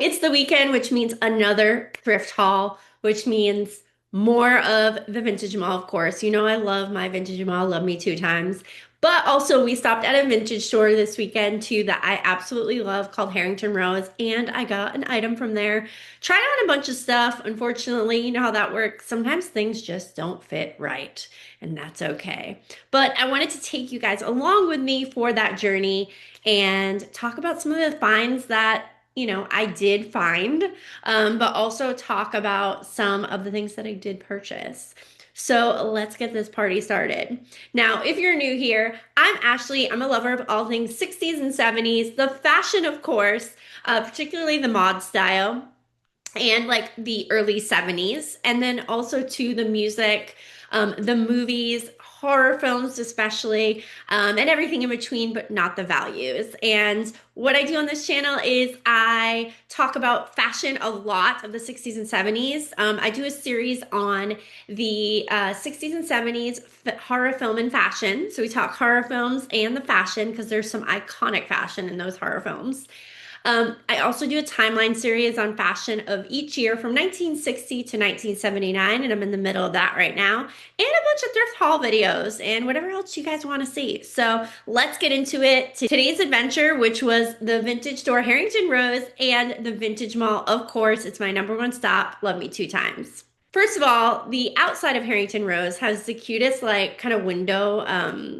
it's the weekend, which means another thrift haul, which means more of the vintage mall, of course. You know, I love my vintage mall, love me two times. But also, we stopped at a vintage store this weekend too that I absolutely love called Harrington Rose, and I got an item from there. Tried on a bunch of stuff. Unfortunately, you know how that works. Sometimes things just don't fit right, and that's okay. But I wanted to take you guys along with me for that journey and talk about some of the finds that I did find, but also talk about some of the things that I did purchase. So let's get this party started. Now, if you're new here, I'm Ashley. I'm a lover of all things 60s and 70s, the fashion, of course, particularly the mod style and like the early 70s, and then also to the music, the movies, horror films especially, and everything in between, but not the values. And what I do on this channel is I talk about fashion a lot of the 60s and 70s. I do a series on the 60s and 70s horror film and fashion. So we talk horror films and the fashion because there's some iconic fashion in those horror films. I also do a timeline series on fashion of each year from 1960 to 1979, and I'm in the middle of that right now, and a bunch of thrift haul videos and whatever else you guys want to see. So let's get into it. Today's adventure, which was the vintage store Harrington Rose and the vintage mall, of course, it's my number one stop. Love me two times. First of all, the outside of Harrington Rose has the cutest, like, kind of window,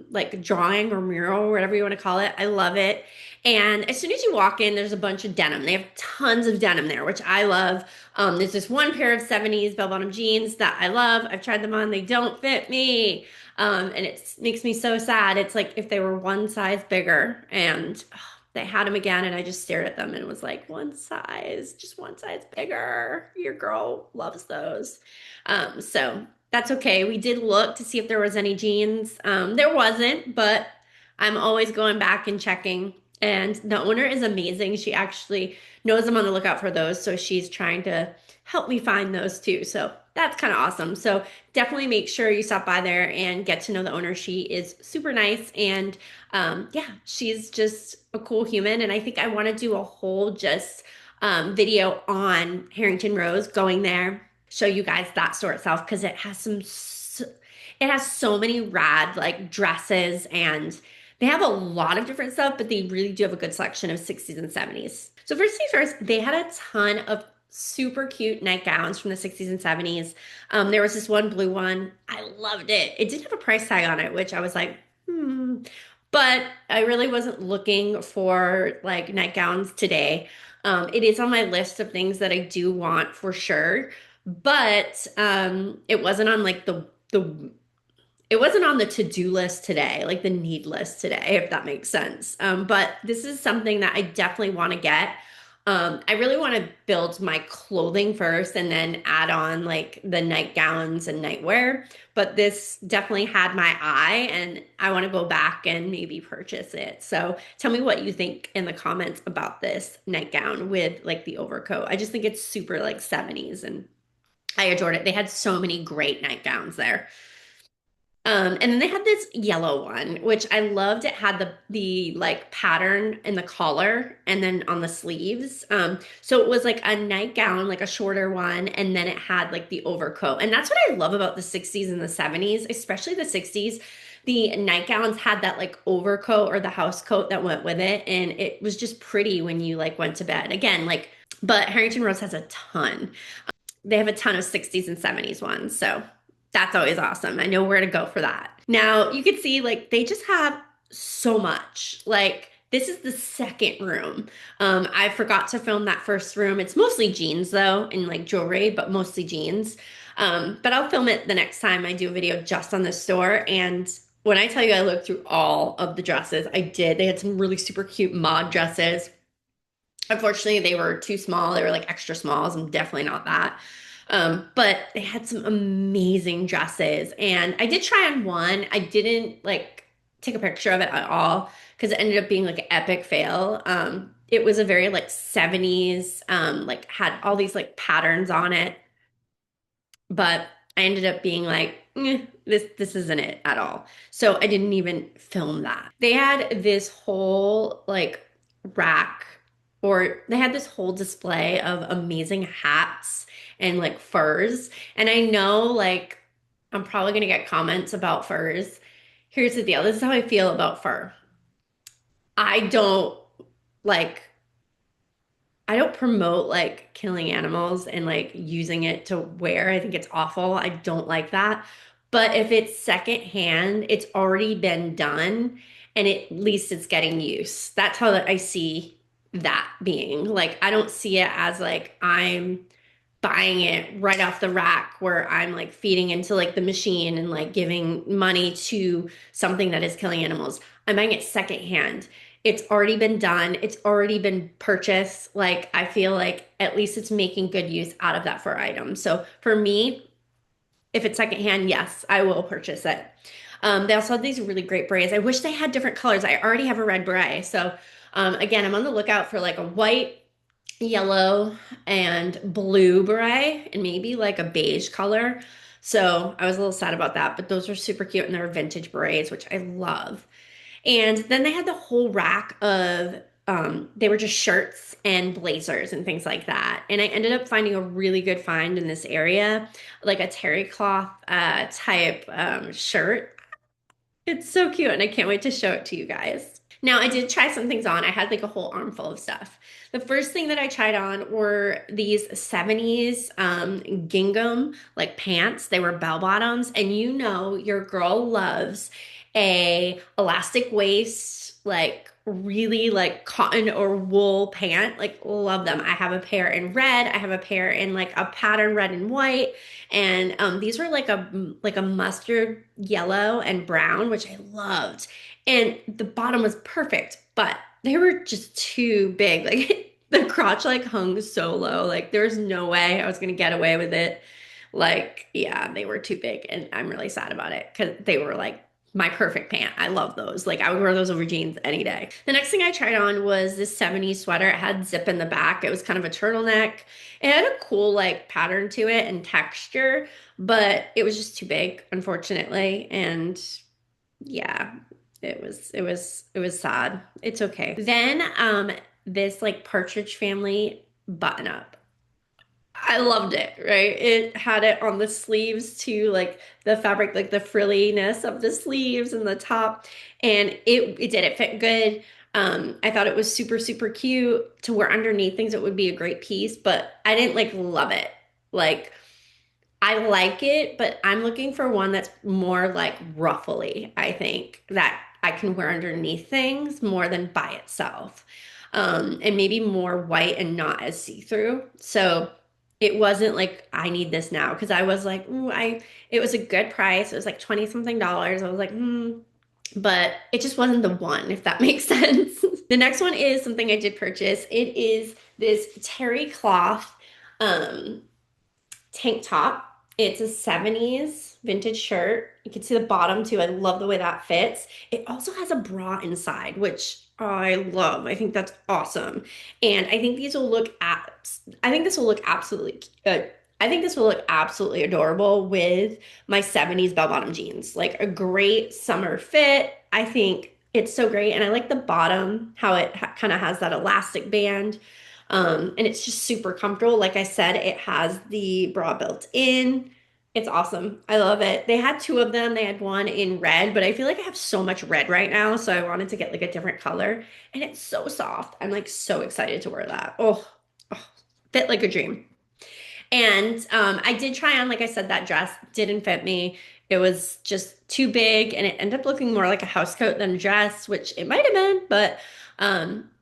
like drawing or mural, or whatever you want to call it. I love it. And as soon as you walk in, there's a bunch of denim. They have tons of denim there, which I love. There's this one pair of 70s bell-bottom jeans that I love. I've tried them on. They don't fit me. And it makes me so sad. It's like if they were one size bigger, and they had them again, and I just stared at them and was like, one size, just one size bigger. Your girl loves those. So that's okay. We did look to see if there was any jeans. There wasn't, but I'm always going back and checking. And the owner is amazing. She actually knows I'm on the lookout for those, so she's trying to help me find those too. So that's kind of awesome. So definitely make sure you stop by there and get to know the owner. She is super nice, and yeah, she's just a cool human. And I think I want to do a whole just video on Harrington Rose, going there, show you guys that store itself because it has so many rad like dresses, and they have a lot of different stuff, but they really do have a good selection of 60s and 70s. So first things first, they had a ton of super cute nightgowns from the 60s and 70s. There was this one blue one. I loved it. It did have a price tag on it, which I was like, hmm. But I really wasn't looking for like nightgowns today. It is on my list of things that I do want for sure, but it wasn't on like the it wasn't on the to-do list today, like the need list today, if that makes sense. But this is something that I definitely want to get. I really want to build my clothing first and then add on like the nightgowns and nightwear. But this definitely had my eye, and I want to go back and maybe purchase it. So tell me what you think in the comments about this nightgown with like the overcoat. I just think it's super like 70s, and I adored it. They had so many great nightgowns there. And then they had this yellow one, which I loved. It had the like pattern in the collar and then on the sleeves. So it was like a nightgown, like a shorter one, and then it had like the overcoat. And that's what I love about the 60s and the 70s, especially the 60s. The nightgowns had that like overcoat or the house coat that went with it, and it was just pretty when you like went to bed. Again, like, but Harrington Rose has a ton. They have a ton of 60s and 70s ones. So that's always awesome. I know where to go for that. Now, you can see like they just have so much. Like this is the second room. I forgot to film that first room. It's mostly jeans though, and like jewelry, but mostly jeans. But I'll film it the next time I do a video just on the store. And when I tell you I looked through all of the dresses, I did. They had some really super cute mod dresses. Unfortunately, they were too small. They were like extra smalls. I'm definitely not that. But they had some amazing dresses. And I did try on one. I didn't like take a picture of it at all because it ended up being like an epic fail. It was a very like 70s, like had all these like patterns on it. But I ended up being like, this isn't it at all. So I didn't even film that. They had this whole like rack or they had this whole display of amazing hats and like furs. And I know like I'm probably gonna get comments about furs. Here's the deal. This is how I feel about fur. I don't like I don't promote like killing animals and like using it to wear. I think it's awful. I don't like that. But if it's secondhand, it's already been done and at least it's getting use. That's how I see that being. Like I don't see it as like I'm buying it right off the rack where I'm like feeding into like the machine and like giving money to something that is killing animals. I'm buying it secondhand. It's already been done. It's already been purchased. Like I feel like at least it's making good use out of that fur item. So for me, if it's secondhand, yes, I will purchase it. They also had these really great berets. I wish they had different colors. I already have a red beret. So again, I'm on the lookout for like a white, yellow, and blue beret, and maybe like a beige color. So I was a little sad about that, but those are super cute and they're vintage berets, which I love. And then they had the whole rack of they were just shirts and blazers and things like that. And I ended up finding a really good find in this area, like a terry cloth type shirt. It's so cute, and I can't wait to show it to you guys. Now, I did try some things on. I had like a whole armful of stuff. The first thing that I tried on were these 70s gingham like pants. They were bell bottoms, and you know your girl loves a elastic waist, like really like cotton or wool pant. Like love them. I have a pair in red. I have a pair in like a pattern red and white. And these were like a mustard yellow and brown, which I loved. And the bottom was perfect, but they were just too big. Like the crotch like hung so low. Like there's no way I was gonna get away with it. Like, yeah, they were too big, and I'm really sad about it because they were like my perfect pant. I love those. Like I would wear those over jeans any day. The next thing I tried on was this 70s sweater. It had zip in the back. It was kind of a turtleneck. It had a cool like pattern to it and texture, but it was just too big, unfortunately. And yeah, it was sad. It's okay. Then this like Partridge Family button up. I loved it, right? It had it on the sleeves too, like the fabric, like the frilliness of the sleeves and the top. And it fit good. I thought it was super, super cute to wear underneath things. It would be a great piece, but I didn't like love it. Like I like it, but I'm looking for one that's more like ruffly, I think, that I can wear underneath things more than by itself. And maybe more white and not as see-through. So it wasn't like I need this now because I was like, ooh, it was a good price. It was like 20 something dollars. I was like, but it just wasn't the one, if that makes sense. The next one is something I did purchase. It is this terry cloth um tank top. It's a 70s vintage shirt. You can see the bottom too. I love the way that fits. It also has a bra inside, which I love. I think that's awesome. And I think this will look absolutely I think this will look absolutely adorable with my 70s bell-bottom jeans. Like a great summer fit. I think it's so great. And I like the bottom, how it kind of has that elastic band. And it's just super comfortable. Like I said, it has the bra built in. It's awesome. I love it. They had two of them. They had one in red, but I feel like I have so much red right now, so I wanted to get like a different color. And it's so soft. I'm like so excited to wear that. Oh, fit like a dream. And I did try on, like I said, that dress didn't fit me. It was just too big and it ended up looking more like a house coat than a dress, which it might have been, but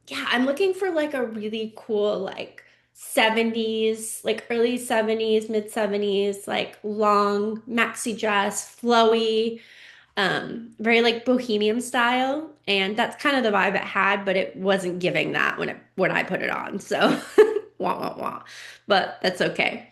yeah, I'm looking for like a really cool, like 70s, like early 70s, mid 70s, like long maxi dress, flowy, very like bohemian style. And that's kind of the vibe it had, but it wasn't giving that when I put it on. So wah wah wah. But that's okay.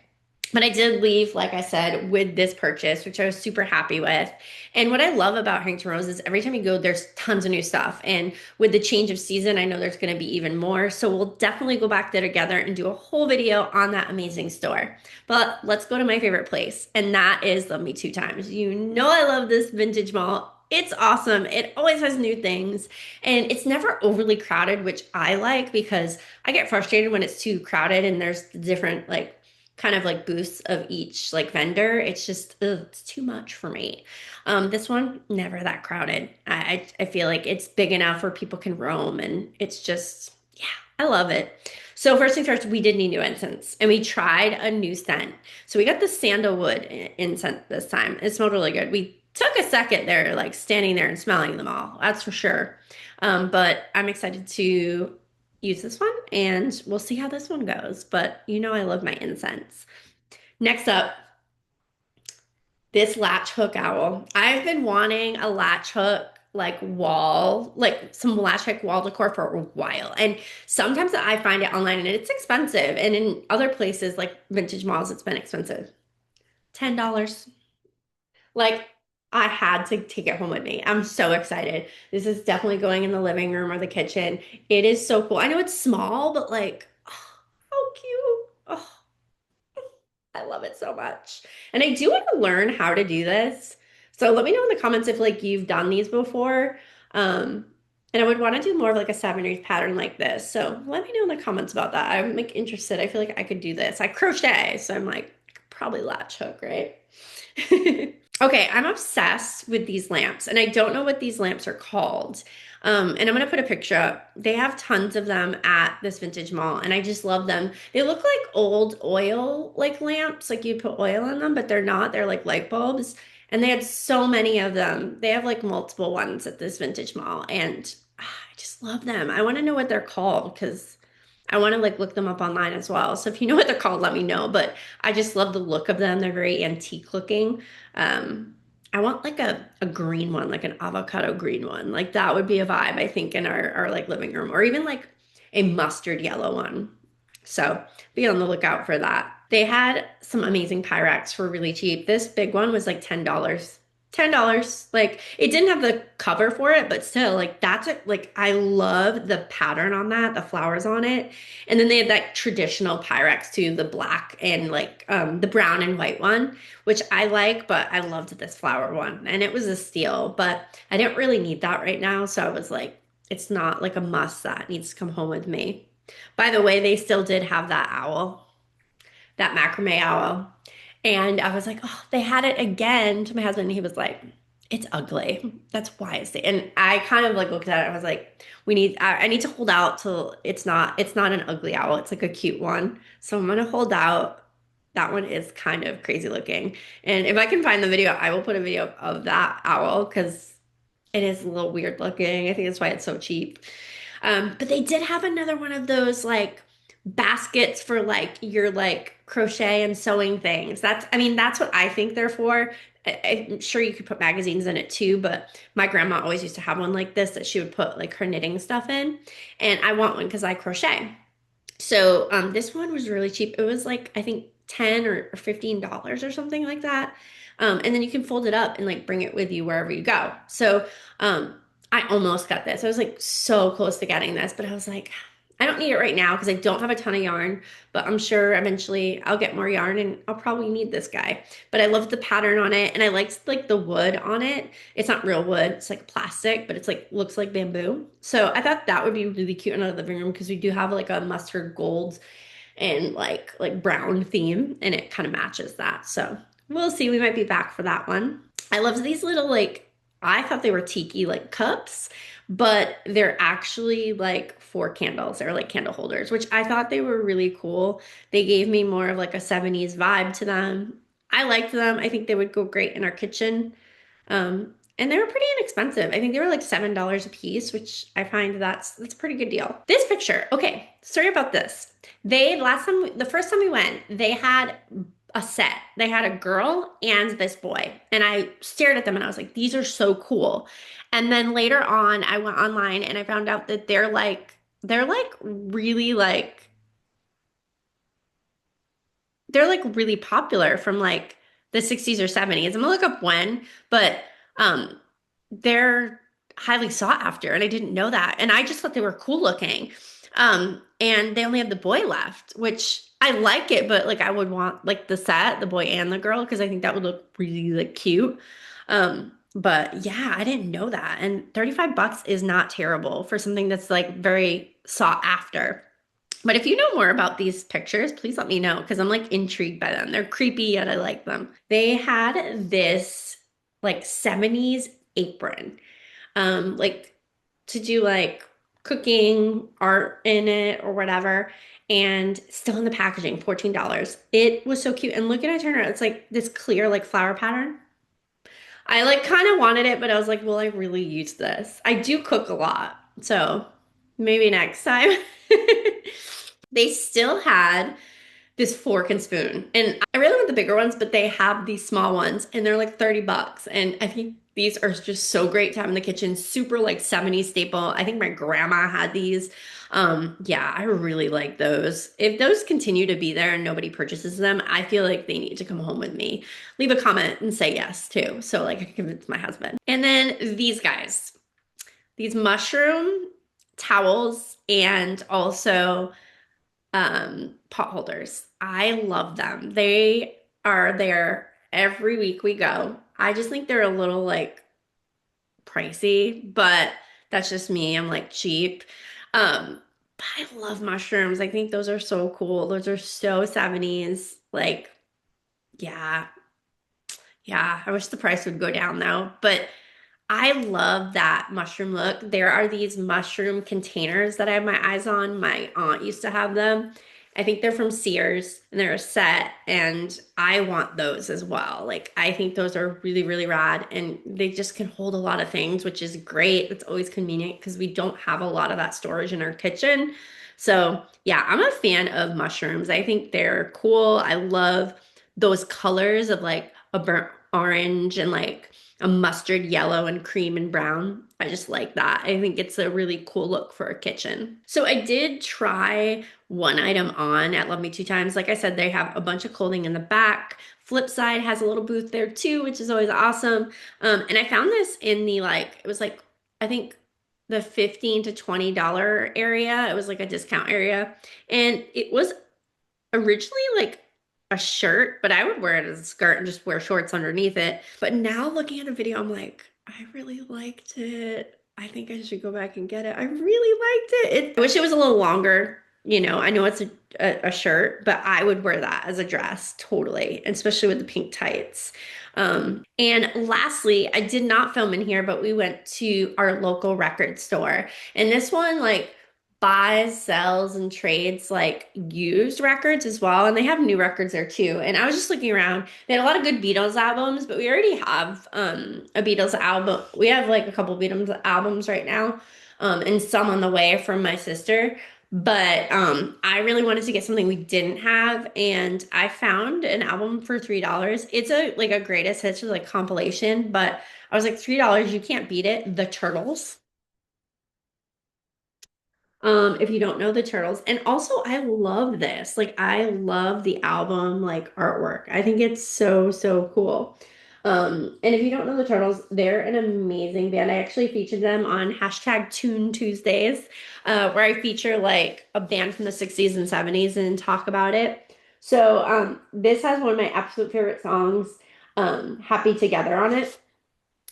But I did leave, like I said, with this purchase, which I was super happy with. And what I love about Harrington Rose is every time you go, there's tons of new stuff. And with the change of season, I know there's going to be even more. So we'll definitely go back there together and do a whole video on that amazing store. But let's go to my favorite place, and that is Love Me Two Times. You know I love this vintage mall. It's awesome. It always has new things and it's never overly crowded, which I like because I get frustrated when it's too crowded and there's different like kind of like booths of each like vendor. It's just it's too much for me. This one never that crowded. I feel like it's big enough where people can roam and it's just yeah, I love it. So first things first, we did need new incense and we tried a new scent. So we got the sandalwood incense this time. It smelled really good. We took a second there, like standing there and smelling them all. That's for sure. But I'm excited to use this one and we'll see how this one goes. But you know, I love my incense. Next up, this latch hook owl. I've been wanting a latch hook like wall, like some latch hook wall decor for a while. And sometimes I find it online and it's expensive. And in other places like vintage malls, it's been expensive. $10. Like I had to take it home with me. I'm so excited. This is definitely going in the living room or the kitchen. It is so cool. I know it's small, but like, oh, how cute. Oh, I love it so much. And I do want to learn how to do this. So let me know in the comments if like you've done these before. Um, and I would want to do more of like a 7/8 pattern like this. So let me know in the comments about that. I'm like interested. I feel like I could do this. I crochet, so I'm like I could probably latch hook, right? Okay, I'm obsessed with these lamps, and I don't know what these lamps are called. And I'm gonna put a picture up. They have tons of them at this vintage mall, and I just love them. They look like old oil like lamps, like you put oil in them, but they're not. They're like light bulbs, and they had so many of them. They have like multiple ones at this vintage mall, and I just love them. I want to know what they're called because I want to like look them up online as well. So if you know what they're called, let me know. But I just love the look of them. They're very antique looking. Um, I want like a green one, like an avocado green one. Like that would be a vibe, I think, in our like living room, or even like a mustard yellow one. So be on the lookout for that. They had some amazing Pyrex for really cheap. This big one was like $10. $10. Like it didn't have the cover for it, but still, like that's it. Like I love the pattern on that, the flowers on it. And then they had that traditional Pyrex too, the black and like the brown and white one, which I like, but I loved this flower one. And it was a steal, but I didn't really need that right now. So I was like, it's not like a must that needs to come home with me. By the way, they still did have that owl, that macrame owl. And I was like, oh, they had it again to my husband. And he was like, it's ugly. That's why it's the, and I kind of like looked at it. I was like, I need to hold out till it's not an ugly owl. It's like a cute one. So I'm gonna hold out. That one is kind of crazy looking. And if I can find the video, I will put a video of that owl because it is a little weird looking. I think that's why it's so cheap. But they did have another one of those like baskets for like your like crochet and sewing things. I mean, that's what I think they're for. I'm sure you could put magazines in it too, but my grandma always used to have one like this that she would put like her knitting stuff in. And I want one because I crochet. So this one was really cheap. It was like I think 10 or $15 or something like that. And then you can fold it up and like bring it with you wherever you go. So I almost got this. I was like so close to getting this, but I was like, I don't need it right now because I don't have a ton of yarn, but I'm sure eventually I'll get more yarn and I'll probably need this guy. But I loved the pattern on it and I liked like the wood on it. It's not real wood, it's like plastic, but it's like looks like bamboo. So I thought that would be really cute in our living room because we do have like a mustard gold and like brown theme and it kind of matches that. So we'll see. We might be back for that one. I love these little like I thought they were tiki like cups, but they're actually like for candles. They're like candle holders, which I thought they were really cool. They gave me more of like a 70s vibe to them. I liked them. I think they would go great in our kitchen. And they were pretty inexpensive. I think they were like $7 a piece, which I find that's a pretty good deal. This picture, okay, sorry about this. The first time we went, they had a set. They had a girl and this boy. And I stared at them and I was like, these are so cool. And then later on, I went online and I found out that they're like really like they're like really popular from like the 60s or 70s. I'm gonna look up when, but um they're highly sought after and I didn't know that. And I just thought they were cool looking. And they only have the boy left, which I like it, but like I would want like the set, the boy and the girl, because I think that would look really like cute. But yeah, I didn't know that. And 35 bucks is not terrible for something that's like very sought after. But if you know more about these pictures, please let me know because I'm like intrigued by them. They're creepy yet I like them. They had this like 70s apron, like to do like cooking, art in it or whatever. And still in the packaging, $14. It was so cute. And look at it turn around. It's like this clear like flower pattern. I like kind of wanted it, but I was like, will I really use this? I do cook a lot, so maybe next time. They still had this fork and spoon. And I really want the bigger ones, but they have these small ones and they're like 30 bucks. And I think these are just so great to have in the kitchen. Super like 70s staple. I think my grandma had these. Yeah, I really like those. If those continue to be there and nobody purchases them, I feel like they need to come home with me. Leave a comment and say yes too. So like I can convince my husband. And then these guys, these mushroom towels and also pot holders. I love them. They are there every week we go. I just think they're a little like pricey, but that's just me. I'm like cheap. But I love mushrooms. I think those are so cool. Those are so 70s. Like, yeah, yeah. I wish the price would go down though. But I love that mushroom look. There are these mushroom containers that I have my eyes on. My aunt used to have them. I think they're from Sears and they're a set, and I want those as well. Like, I think those are really, really rad and they just can hold a lot of things, which is great. It's always convenient because we don't have a lot of that storage in our kitchen. So, yeah, I'm a fan of mushrooms. I think they're cool. I love those colors of like a burnt orange and like a mustard yellow and cream and brown. I just like that. I think it's a really cool look for a kitchen. So I did try one item on at Love Me Two Times. Like I said, they have a bunch of clothing in the back. Flipside has a little booth there too, which is always awesome. And I found this in the like, it was like, I think the 15 to $20 area. It was like a discount area. And it was originally like a shirt, but I would wear it as a skirt and just wear shorts underneath it. But now looking at a video, I'm like, I really liked it. I think I should go back and get it. I really liked it. I wish it was a little longer. You know, I know it's a shirt, but I would wear that as a dress totally, and especially with the pink tights. And lastly, I did not film in here, but we went to our local record store. And this one, like, buys, sells, and trades like used records as well. And they have new records there too. And I was just looking around. They had a lot of good Beatles albums, but we already have a Beatles album. We have like a couple Beatles albums right now, and some on the way from my sister. But I really wanted to get something we didn't have, and I found an album for $3. It's a like a greatest hits like compilation, but I was like $3, you can't beat it. The Turtles. If you don't know the Turtles. And also I love this. Like I love the album like artwork. I think it's so, so cool. And if you don't know the Turtles, they're an amazing band. I actually featured them on hashtag Tune Tuesdays, where I feature like a band from the 60s and 70s and talk about it. So this has one of my absolute favorite songs, Happy Together on it.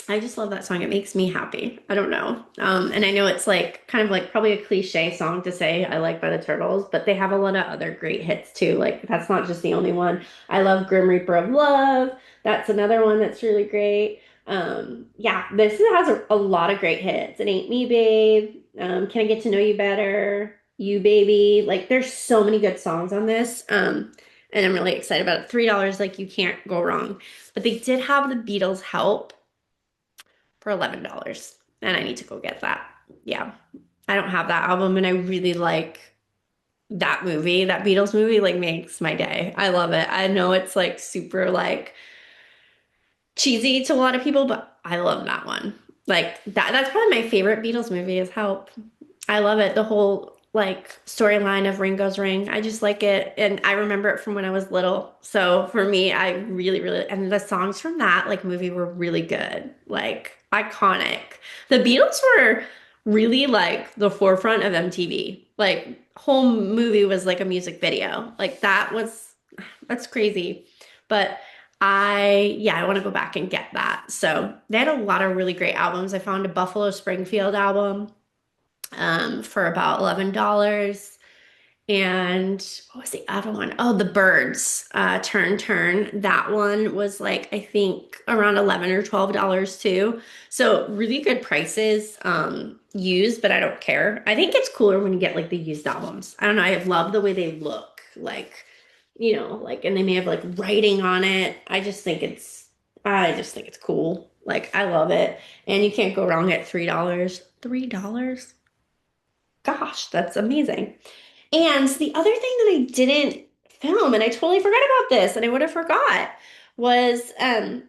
I just love that song. It makes me happy. I don't know. And I know it's like kind of like probably a cliche song to say I like by the Turtles, but they have a lot of other great hits too. Like that's not just the only one. I love Grim Reaper of Love. That's another one that's really great. Yeah, this has a lot of great hits. It Ain't Me, Babe. Can I Get to Know You Better? You Baby. Like there's so many good songs on this. And I'm really excited about it. $3, like you can't go wrong. But they did have the Beatles Help for $11. And I need to go get that. Yeah. I don't have that album and I really like that movie. That Beatles movie like makes my day. I love it. I know it's like super like cheesy to a lot of people, but I love that one. Like that's probably my favorite Beatles movie is Help. I love it. The whole like storyline of Ringo's Ring. I just like it. And I remember it from when I was little. So for me, I really, really, and the songs from that like movie were really good. Like iconic. The Beatles were really like the forefront of MTV. Like whole movie was like a music video. Like that's crazy. But I want to go back and get that. So they had a lot of really great albums. I found a Buffalo Springfield album for about $11. And what was the other one? Oh, The Birds, Turn Turn. That one was like, I think around 11 or $12 too. So really good prices, used, but I don't care. I think it's cooler when you get like the used albums. I don't know. I love the way they look. Like, like, and they may have like writing on it. I just think it's cool. Like, I love it. And you can't go wrong at $3. $3? Gosh, that's amazing. And the other thing that I didn't film, and I totally forgot about this, and I would have forgot, was I've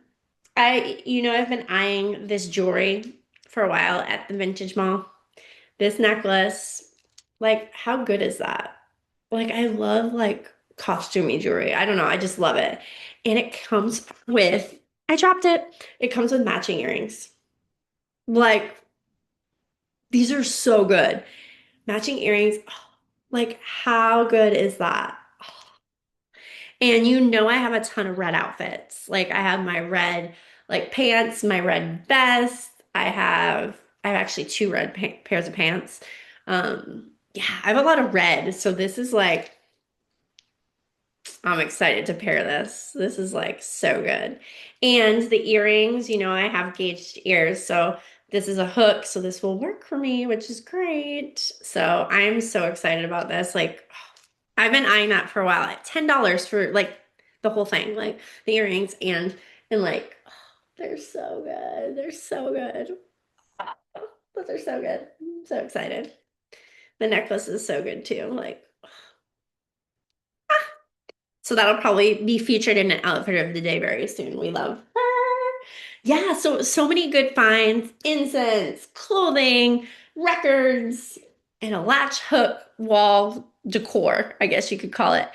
been eyeing this jewelry for a while at the Vintage Mall. This necklace, like, how good is that? Like, I love like costumey jewelry. I don't know, I just love it. And it comes with, I dropped it. It comes with matching earrings. Like, these are so good. Matching earrings, oh, like, how good is that? And I have a ton of red outfits. Like I have my red like pants, my red vest. I have actually two red pa pairs of pants. Yeah, I have a lot of red. So this is like I'm excited to pair this. This is like so good. And the earrings, I have gauged ears, so this is a hook, so this will work for me, which is great. So I'm so excited about this. Like I've been eyeing that for a while at $10 for like the whole thing, like the earrings and like they're so good. They're so good. But they're so good. I'm so excited. The necklace is so good too. Like so that'll probably be featured in an outfit of the day very soon. We love her. Yeah, so many good finds, incense, clothing, records, and a latch hook wall decor, I guess you could call it.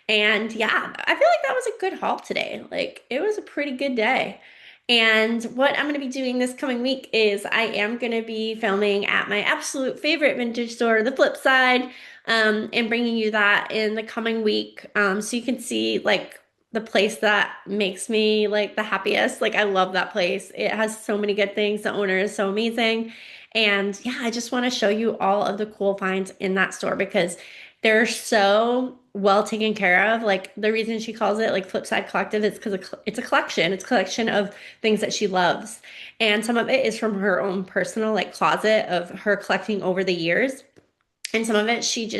And yeah, I feel like that was a good haul today. Like it was a pretty good day. And what I'm going to be doing this coming week is I am going to be filming at my absolute favorite vintage store, The Flip Side, and bringing you that in the coming week, so you can see like the place that makes me like the happiest. Like I love that place. It has so many good things. The owner is so amazing. And yeah, I just want to show you all of the cool finds in that store because they're so well taken care of. Like the reason she calls it like Flipside Collective is because it's a collection. It's a collection of things that she loves. And some of it is from her own personal like closet of her collecting over the years. And some of it she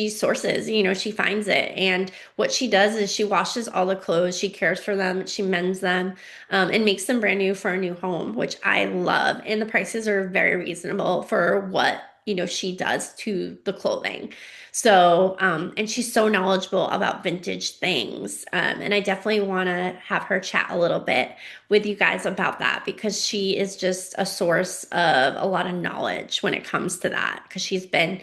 sources, she finds it. And what she does is she washes all the clothes, she cares for them, she mends them, and makes them brand new for a new home, which I love. And the prices are very reasonable for what, she does to the clothing. So, and she's so knowledgeable about vintage things. And I definitely want to have her chat a little bit with you guys about that because she is just a source of a lot of knowledge when it comes to that because she's been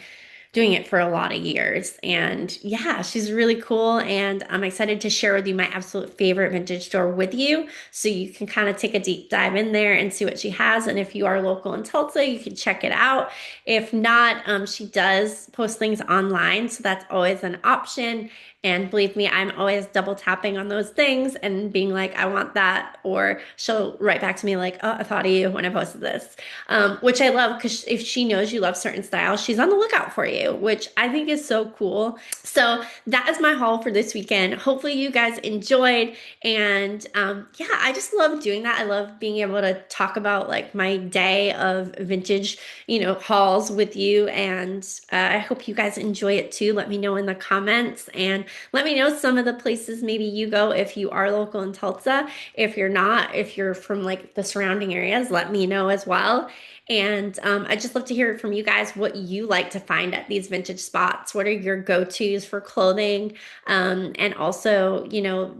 doing it for a lot of years. And yeah, she's really cool. And I'm excited to share with you my absolute favorite vintage store with you. So you can kind of take a deep dive in there and see what she has. And if you are local in Tulsa, you can check it out. If not, she does post things online. So that's always an option. And believe me, I'm always double tapping on those things and being like, I want that. Or she'll write back to me like, oh, I thought of you when I posted this, which I love because if she knows you love certain styles, she's on the lookout for you, which I think is so cool. So that is my haul for this weekend. Hopefully you guys enjoyed. And yeah, I just love doing that. I love being able to talk about like my day of vintage, hauls with you. And I hope you guys enjoy it too. Let me know in the comments and let me know some of the places maybe you go if you are local in Tulsa. If you're not, if you're from like the surrounding areas, let me know as well. And I just love to hear from you guys what you like to find at these vintage spots. What are your go-tos for clothing, and also,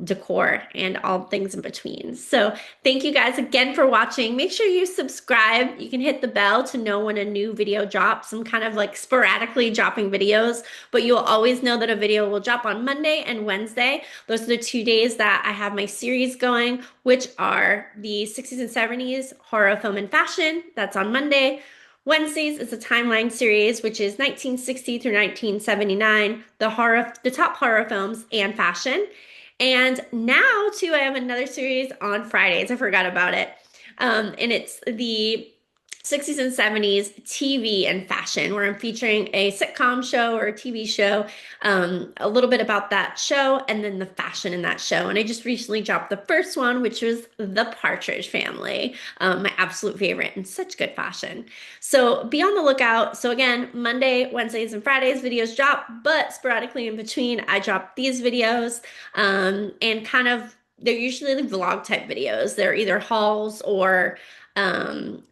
decor and all things in between. So thank you guys again for watching. Make sure you subscribe. You can hit the bell to know when a new video drops. I'm kind of like sporadically dropping videos, but you'll always know that a video will drop on Monday and Wednesday. Those are the 2 days that I have my series going, which are the 60s and 70s horror film and fashion. That's on Monday. Wednesdays is a timeline series, which is 1960 through 1979, the top horror films and fashion. And now, too, I have another series on Fridays. I forgot about it. And it's the 60s and 70s TV and fashion, where I'm featuring a sitcom show or a TV show, a little bit about that show, and then the fashion in that show. And I just recently dropped the first one, which was The Partridge Family, my absolute favorite, and such good fashion. So be on the lookout. So again, Monday, Wednesdays, and Fridays videos drop, but sporadically in between, I drop these videos, and kind of they're usually vlog type videos. They're either hauls or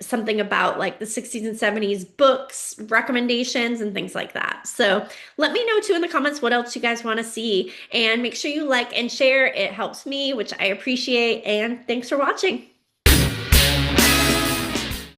something about like the 60s and 70s books, recommendations, and things like that. So let me know too in the comments what else you guys want to see, and make sure you like and share. It helps me, which I appreciate. And thanks for watching.